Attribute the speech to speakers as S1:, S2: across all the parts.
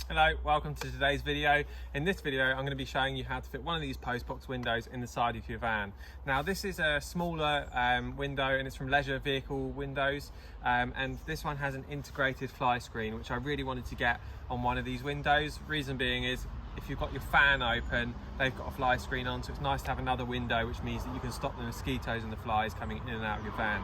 S1: Hello, welcome to today's video. In this video, I'm going to be showing you how to fit one of these post box windows in the side of your van. Now, this is a smaller window and it's from Leisure Vehicle Windows. And this one has an integrated fly screen, which I really wanted to get on one of these windows. Reason being is, if you've got your fan open, they've got a fly screen on, so it's nice to have another window, which means that you can stop the mosquitoes and the flies coming in and out of your van.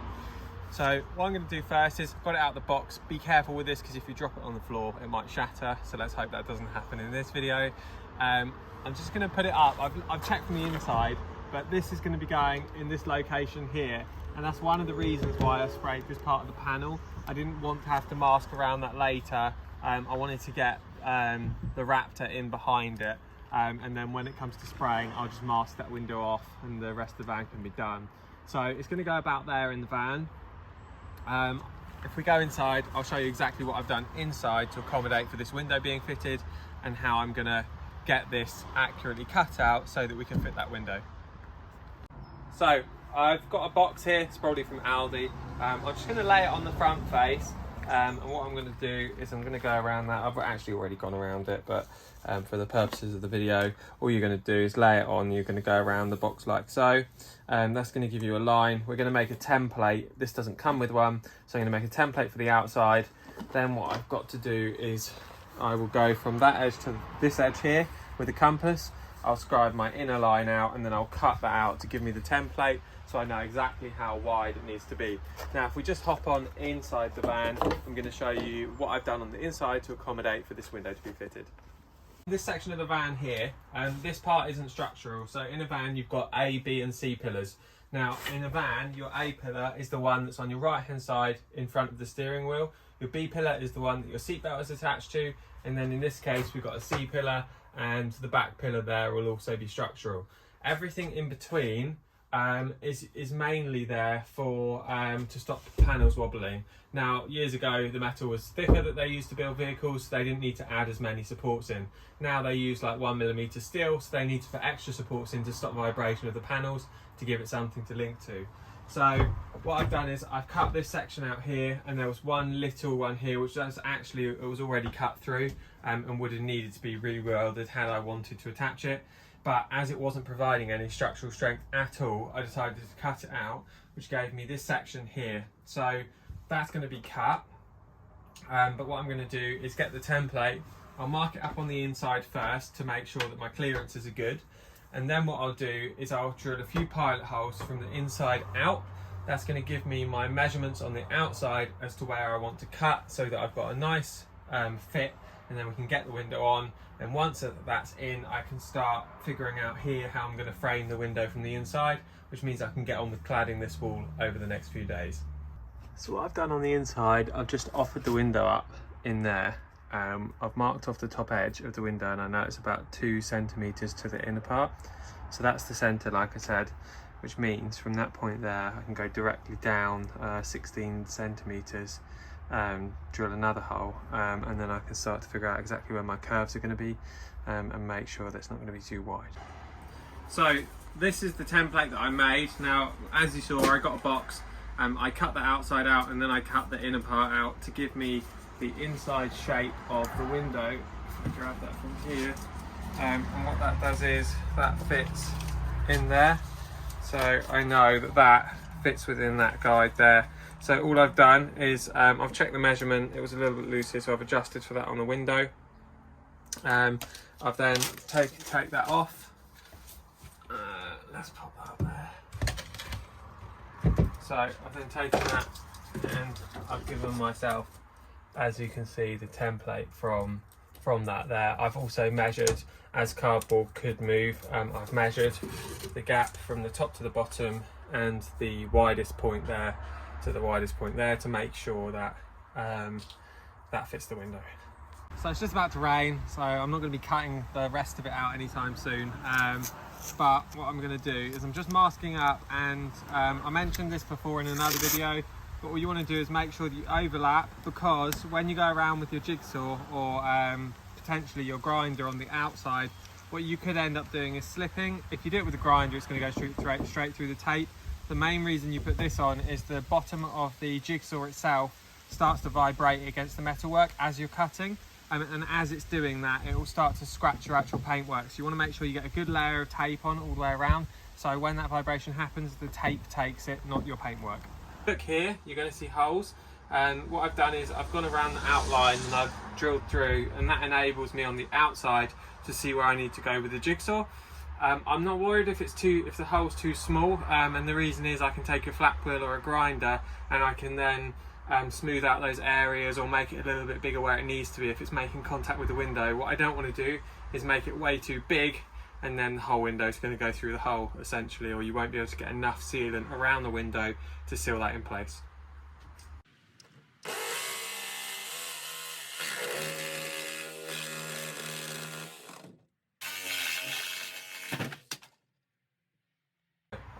S1: So what I'm going to do first is, I've got it out of the box. Be careful with this because if you drop it on the floor it might shatter, so let's hope that doesn't happen in this video. I'm just going to put it up. I've checked from the inside, but this is going to be going in this location here, and that's one of the reasons why I sprayed this part of the panel. I didn't want to have to mask around that later. I wanted to get the Raptor in behind it, and then when it comes to spraying I'll just mask that window off and the rest of the van can be done. So it's going to go about there in the van. If we go inside, I'll show you exactly what I've done inside to accommodate for this window being fitted and how I'm going to get this accurately cut out so that we can fit that window. So I've got a box here, it's probably from Aldi. I'm just going to lay it on the front face, and what I'm going to do is I'm going to go around that. I've actually already gone around it, but for the purposes of the video, all you're going to do is lay it on. You're going to go around the box like so. That's going to give you a line. We're going to make a template. This doesn't come with one, so I'm going to make a template for the outside. Then what I've got to do is I will go from that edge to this edge here with a compass. I'll scribe my inner line out and then I'll cut that out to give me the template, so I know exactly how wide it needs to be. Now, if we just hop on inside the van, I'm going to show you what I've done on the inside to accommodate for this window to be fitted. This section of the van here, this part isn't structural. So in a van, you've got A, B and C pillars. Now in a van, your A pillar is the one that's on your right hand side in front of the steering wheel. Your B pillar is the one that your seatbelt is attached to. And then in this case, we've got a C pillar, and the back pillar there will also be structural. Everything in between is mainly there for to stop panels wobbling. Now, years ago the metal was thicker that they used to build vehicles, so they didn't need to add as many supports in. Now they use like 1mm steel, so they need to put extra supports in to stop vibration of the panels, to give it something to link to. So what I've done is I've cut this section out here, and there was one little one here which was actually, it was already cut through and would have needed to be re-welded had I wanted to attach it. But as it wasn't providing any structural strength at all, I decided to cut it out, which gave me this section here. So that's going to be cut. But what I'm going to do is get the template. I'll mark it up on the inside first to make sure that my clearances are good. And then what I'll do is I'll drill a few pilot holes from the inside out. That's going to give me my measurements on the outside as to where I want to cut, so that I've got a nice fit, and then we can get the window on. And once that's in, I can start figuring out here how I'm going to frame the window from the inside, which means I can get on with cladding this wall over the next few days. So what I've done on the inside, I've just offered the window up in there. I've marked off the top edge of the window, and I know it's about 2 centimeters to the inner part. So that's the center, like I said, which means from that point there, I can go directly down 16 centimeters, drill another hole, and then I can start to figure out exactly where my curves are going to be, and make sure that's not going to be too wide. So this is the template that I made. Now, as you saw, I got a box. I cut the outside out, and then I cut the inner part out to give me the inside shape of the window. If I grab that from here, and what that does is that fits in there. So I know that that fits within that guide there. So all I've done is I've checked the measurement. It was a little bit loose here, so I've adjusted for that on the window. I've then take that off. Let's pop that up there. So I've then taken that, and I've given myself, as you can see, the template from that there. I've also measured, as cardboard could move, I've measured the gap from the top to the bottom and the widest point there to the widest point there to make sure that that fits the window. So it's just about to rain, so I'm not going to be cutting the rest of it out anytime soon. But what I'm going to do is I'm just masking up, and I mentioned this before in another video, but what you want to do is make sure that you overlap, because when you go around with your jigsaw or potentially your grinder on the outside, what you could end up doing is slipping. If you do it with a grinder, it's going to go straight through the tape. The main reason you put this on is the bottom of the jigsaw itself starts to vibrate against the metalwork as you're cutting, and as it's doing that, it will start to scratch your actual paintwork. So you want to make sure you get a good layer of tape on all the way around, so when that vibration happens, the tape takes it, not your paintwork. Look here, you're going to see holes, and what I've done is I've gone around the outline and I've drilled through, and that enables me on the outside to see where I need to go with the jigsaw. I'm not worried if the hole's too small, and the reason is I can take a flat wheel or a grinder and I can then smooth out those areas or make it a little bit bigger where it needs to be if it's making contact with the window. What I don't want to do is make it way too big and then the whole window is going to go through the hole essentially, or you won't be able to get enough sealant around the window to seal that in place.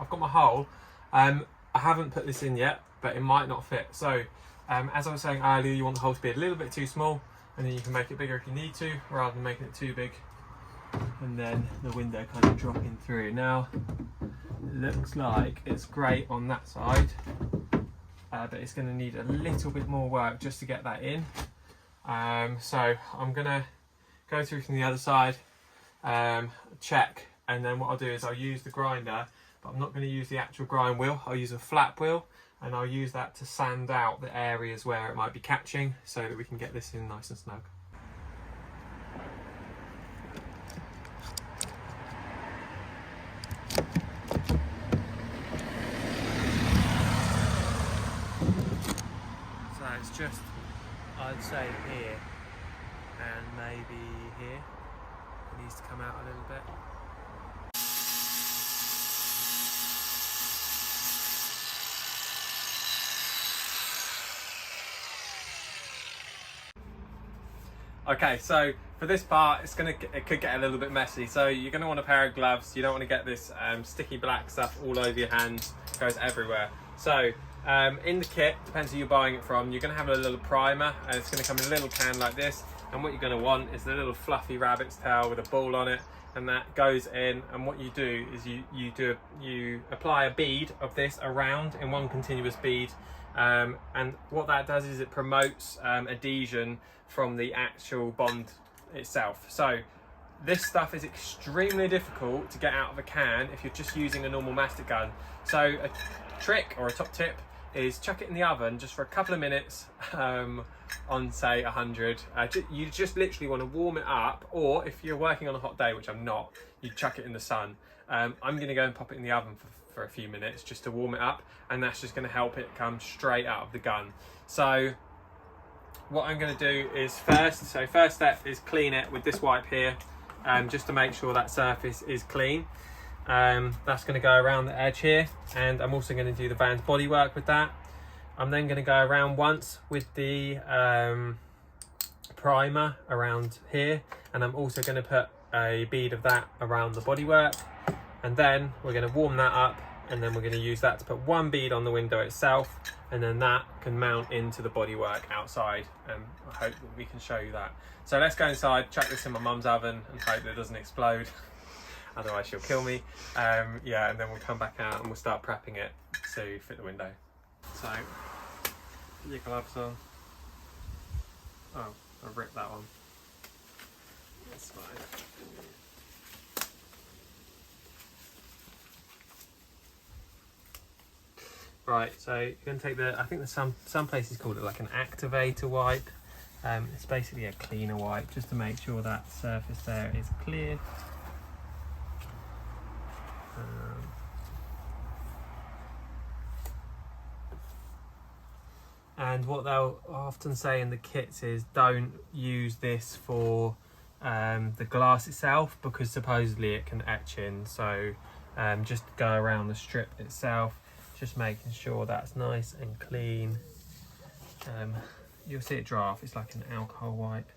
S1: I've got my hole. I haven't put this in yet, but it might not fit. So as I was saying earlier, you want the hole to be a little bit too small, and then you can make it bigger if you need to, rather than making it too big and then the window kind of dropping through. Now it looks like it's great on that side, but it's going to need a little bit more work just to get that in. So I'm going to go through from the other side, check, and then what I'll do is I'll use the grinder, but I'm not going to use the actual grind wheel. I'll use a flat wheel, and I'll use that to sand out the areas where it might be catching so that we can get this in nice and snug. So it's just, I'd say here and maybe here. It needs to come out a little bit. Okay, so for this part, it could get a little bit messy. So you're going to want a pair of gloves. You don't want to get this sticky black stuff all over your hands. It goes everywhere. So in the kit, depends who you're buying it from, you're going to have a little primer, and it's going to come in a little can like this. And what you're going to want is the little fluffy rabbit's tail with a ball on it, and that goes in. And what you do is you apply a bead of this around in one continuous bead. And what that does is it promotes adhesion from the actual bond itself. So this stuff is extremely difficult to get out of a can if you're just using a normal mastic gun. So a trick or a top tip is chuck it in the oven just for a couple of minutes on say 100. You just literally want to warm it up, or if you're working on a hot day, which I'm not, you chuck it in the sun. I'm going to go and pop it in the oven for a few minutes just to warm it up, and that's just going to help it come straight out of the gun. So what I'm going to do is first step is clean it with this wipe here, just to make sure that surface is clean. That's going to go around the edge here, and I'm also going to do the van's bodywork with that. I'm then going to go around once with the primer around here, and I'm also going to put a bead of that around the bodywork, and then we're going to warm that up, and then we're going to use that to put one bead on the window itself, and then that can mount into the bodywork outside, and I hope that we can show you that. So let's go inside, chuck this in my mum's oven and hope that it doesn't explode, otherwise she'll kill me. Yeah, and then we'll come back out and we'll start prepping it to fit the window. So, put your gloves on. Oh, I ripped that one. That's fine. Right, so you're going to take I think there's some places called it like an activator wipe. It's basically a cleaner wipe just to make sure that surface there is clear. And what they'll often say in the kits is don't use this for the glass itself, because supposedly it can etch in. So just go around the strip itself, just making sure that's nice and clean. You'll see it dry off, it's like an alcohol wipe.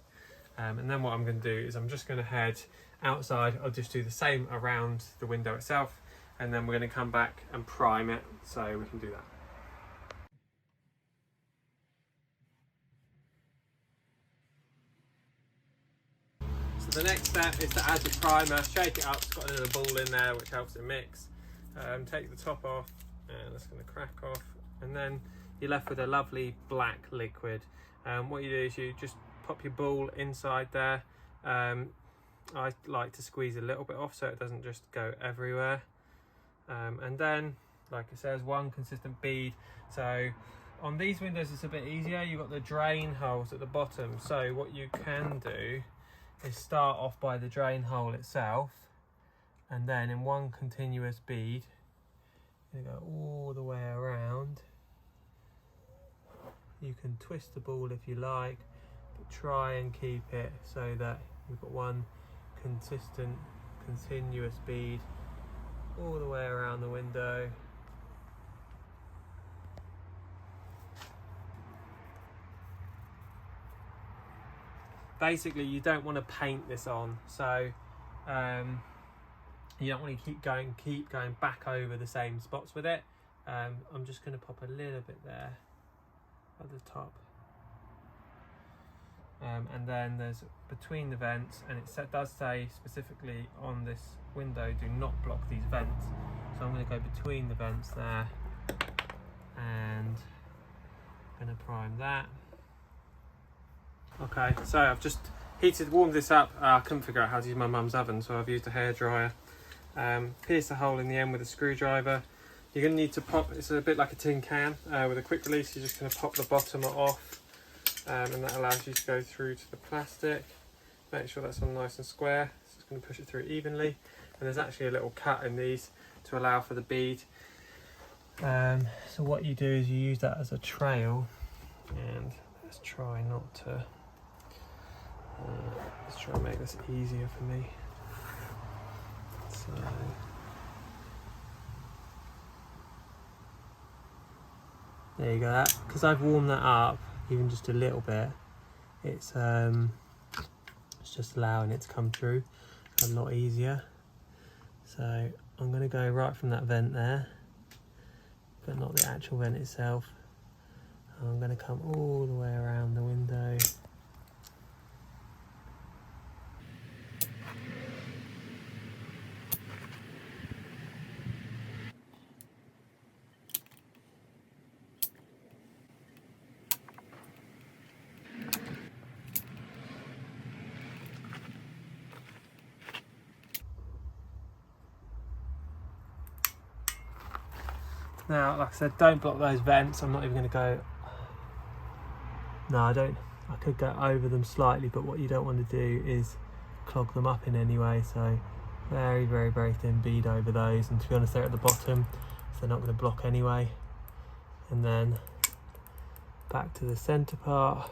S1: And then what I'm going to do is I'm just going to head outside. I'll just do the same around the window itself, and then we're going to come back and prime it so we can do that. So the next step is to add the primer, shake it up, it's got a little ball in there which helps it mix. Take the top off, and that's going to crack off, and then you're left with a lovely black liquid. What you do is you just pop your ball inside there. I like to squeeze a little bit off so it doesn't just go everywhere. And then, like it says, one consistent bead. So on these windows it's a bit easier. You've got the drain holes at the bottom. So what you can do is start off by the drain hole itself, and then in one continuous bead, you go all the way around. You can twist the ball if you like, but try and keep it so that you've got one consistent, continuous bead all the way around the window. Basically, you don't want to paint this on, so you don't want to keep going back over the same spots with it. I'm just going to pop a little bit there at the top. And then there's between the vents, and it does say specifically on this window, do not block these vents. So I'm going to go between the vents there, and I'm going to prime that. Okay, so I've just warmed this up. I couldn't figure out how to use my mum's oven, so I've used a hairdryer. Pierce the hole in the end with a screwdriver. You're going to need to pop, it's a bit like a tin can, with a quick release. You're just going to pop the bottom off. And that allows you to go through to the plastic. Make sure that's on nice and square. So it's going to push it through evenly. And there's actually a little cut in these to allow for the bead. So what you do is you use that as a trail, and let's try not to. Let's try and make this easier for me. So there you go. That, because I've warmed that up even just a little bit, it's just allowing it to come through a lot easier. So I'm going to go right from that vent there, but not the actual vent itself. I'm going to come all the way around the window. Now, like I said, don't block those vents. I'm not even going to go. No, I don't. I could go over them slightly, but what you don't want to do is clog them up in any way. So very, very, very thin bead over those. And to be honest, they're at the bottom, so they're not going to block anyway. And then back to the centre part.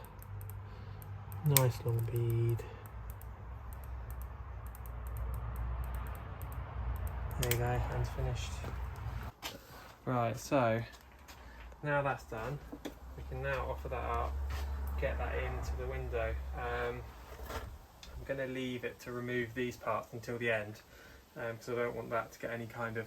S1: Nice long bead. There you go, hand's finished. Right, so now that's done, we can now offer that up, get that into the window. I'm going to leave it to remove these parts until the end, because I don't want that to get any kind of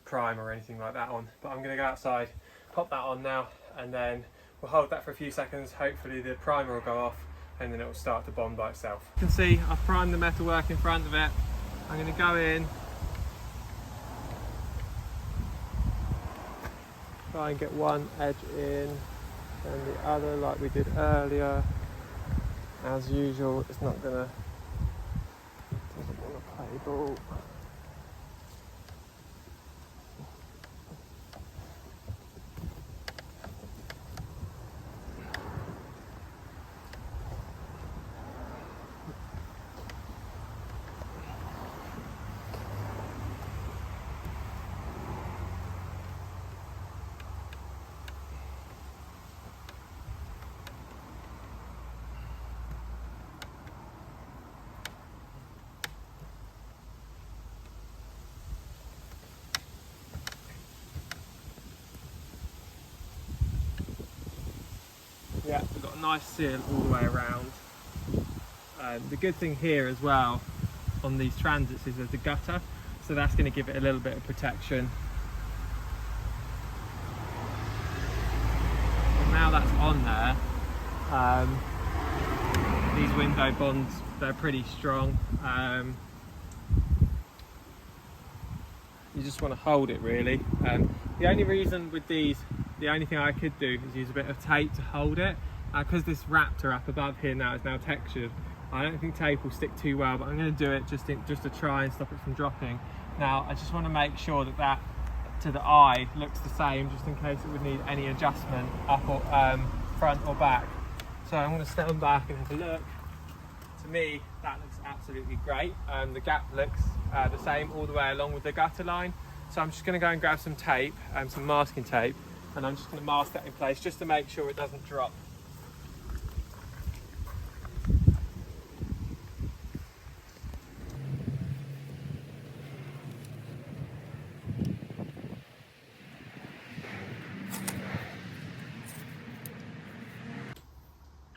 S1: prime or anything like that on. But I'm going to go outside, pop that on now, and then we'll hold that for a few seconds. Hopefully the primer will go off, and then it will start to bond by itself. You can see I've primed the metalwork in front of it. I'm going to go in, try and get one edge in and the other like we did earlier. As usual, it's not gonna, doesn't want to play ball. Yeah, we've got a nice seal all the way around. The good thing here as well on these transits is there's a gutter, so that's going to give it a little bit of protection. And now that's on there, these window bonds, they're pretty strong. You just want to hold it really. The only reason with these, the only thing I could do is use a bit of tape to hold it, because this Raptor up above here now is now textured, I don't think tape will stick too well, but I'm going to do it just to try and stop it from dropping. Now I just want to make sure that that to the eye looks the same, just in case it would need any adjustment up or front or back. So I'm going to stand back and have a look. To me, that looks absolutely great. The gap looks the same all the way along with the gutter line. So I'm just going to go and grab some tape, some masking tape, and I'm just going to mask that in place just to make sure it doesn't drop.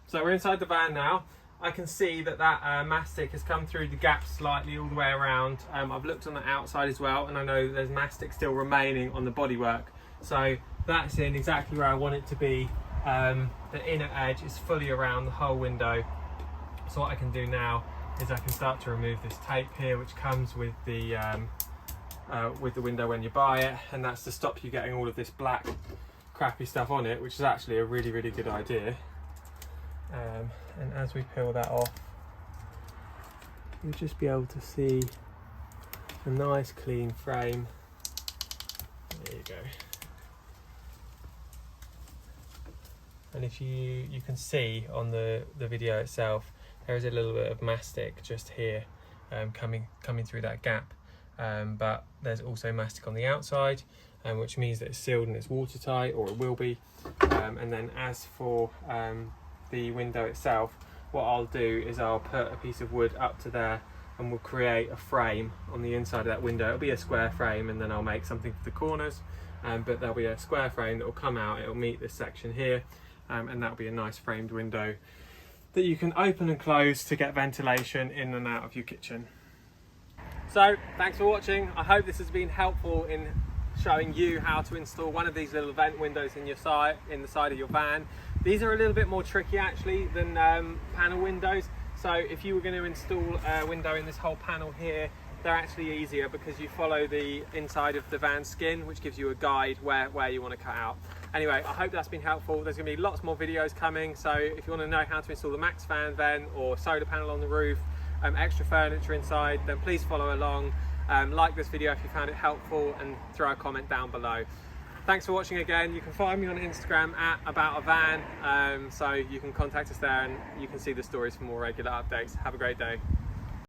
S1: So we're inside the van now. I can see that mastic has come through the gap slightly all the way around. I've looked on the outside as well, and I know there's mastic still remaining on the bodywork. So that's in exactly where I want it to be. The inner edge is fully around the whole window. So what I can do now is I can start to remove this tape here, which comes with the window when you buy it, and that's to stop you getting all of this black crappy stuff on it, which is actually a really, really good idea. And as we peel that off, you'll just be able to see a nice clean frame. There you go. And if you can see on the video itself, there is a little bit of mastic just here coming through that gap, but there's also mastic on the outside, which means that it's sealed and it's watertight, or it will be. And then as for the window itself, what I'll do is I'll put a piece of wood up to there, and we'll create a frame on the inside of that window. It'll be a square frame, and then I'll make something for the corners, but there'll be a square frame that will come out. It'll meet this section here, and that'll be a nice framed window that you can open and close to get ventilation in and out of your kitchen. So thanks for watching. I hope this has been helpful in showing you how to install one of these little vent windows in the side of your van. These are a little bit more tricky actually than panel windows. So if you were going to install a window in this whole panel here, they're actually easier because you follow the inside of the van skin, which gives you a guide where you want to cut out. Anyway, I hope that's been helpful. There's going to be lots more videos coming, so if you want to know how to install the max fan vent or solar panel on the roof, extra furniture inside, then please follow along. Like this video if you found it helpful, and throw a comment down below. Thanks for watching again. You can find me on Instagram at @aboutavan, so you can contact us there and you can see the stories for more regular updates. Have a great day.